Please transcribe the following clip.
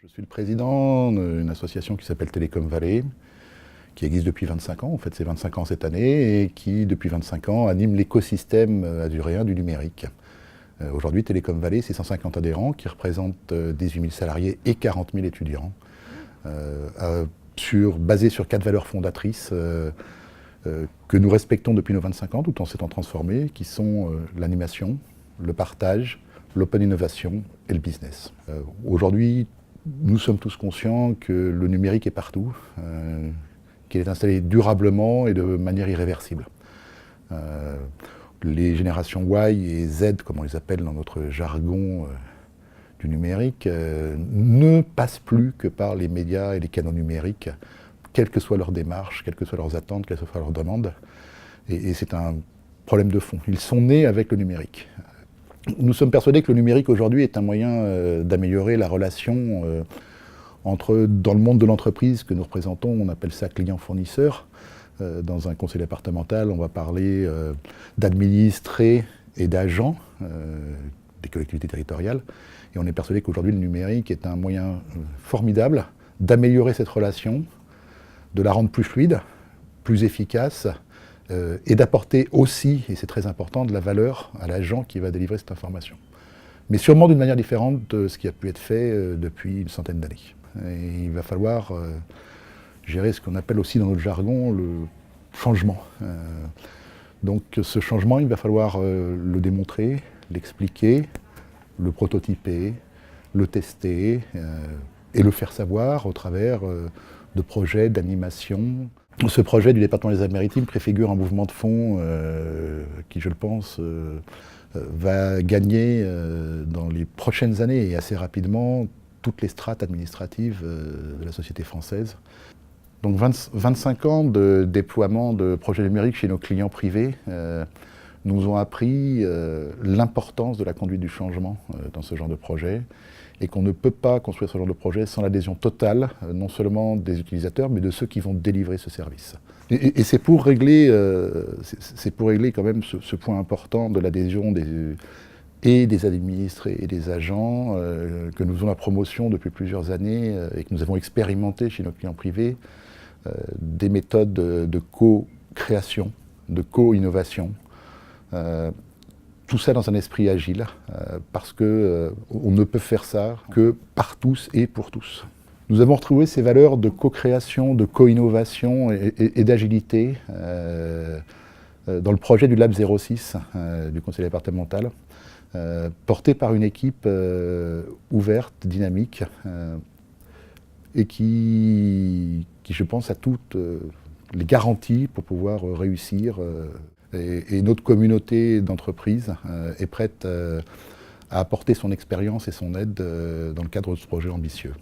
Je suis le président d'une association qui s'appelle Télécom Vallée, qui existe depuis 25 ans, en fait c'est 25 ans cette année, et qui depuis 25 ans anime l'écosystème azuréen du numérique. Aujourd'hui Télécom Vallée, c'est 150 adhérents qui représentent 18 000 salariés et 40 000 étudiants, basés sur 4 valeurs fondatrices que nous respectons depuis nos 25 ans, tout en s'étant transformés, qui sont l'animation, le partage, l'open innovation et le business. Aujourd'hui, nous sommes tous conscients que le numérique est partout, qu'il est installé durablement et de manière irréversible. Les générations Y et Z, comme on les appelle dans notre jargon du numérique, ne passent plus que par les médias et les canaux numériques, quelle que soit leur démarche, quelles que soient leurs attentes, quelles que soient leurs demandes. Et c'est un problème de fond. Ils sont nés avec le numérique. Nous sommes persuadés que le numérique aujourd'hui est un moyen d'améliorer la relation dans le monde de l'entreprise que nous représentons, on appelle ça client-fournisseur. Dans un conseil départemental, on va parler d'administrés et d'agents des collectivités territoriales. Et on est persuadé qu'aujourd'hui le numérique est un moyen formidable d'améliorer cette relation, de la rendre plus fluide, plus efficace, et d'apporter aussi, et c'est très important, de la valeur à l'agent qui va délivrer cette information. Mais sûrement d'une manière différente de ce qui a pu être fait depuis une centaine d'années. Et il va falloir gérer ce qu'on appelle aussi dans notre jargon le changement. Donc ce changement, il va falloir le démontrer, l'expliquer, le prototyper, le tester et le faire savoir au travers de projets, d'animation. Ce projet du département des Alpes-Maritimes préfigure un mouvement de fond qui, je le pense, va gagner dans les prochaines années et assez rapidement toutes les strates administratives de la société française. Donc 25 ans de déploiement de projets numériques chez nos clients privés nous ont appris l'importance de la conduite du changement dans ce genre de projet, et qu'on ne peut pas construire ce genre de projet sans l'adhésion totale, non seulement des utilisateurs, mais de ceux qui vont délivrer ce service. Et c'est pour régler quand même ce point important de l'adhésion des administrés et des agents que nous faisons la promotion depuis plusieurs années et que nous avons expérimenté chez nos clients privés, des méthodes de co-création, de co-innovation. Tout ça dans un esprit agile, parce qu'on ne peut faire ça que par tous et pour tous. Nous avons retrouvé ces valeurs de co-création, de co-innovation et d'agilité dans le projet du Lab 06 du conseil départemental, porté par une équipe ouverte, dynamique, et qui, je pense, a toutes les garanties pour pouvoir réussir. Et notre communauté d'entreprises est prête à apporter son expérience et son aide dans le cadre de ce projet ambitieux.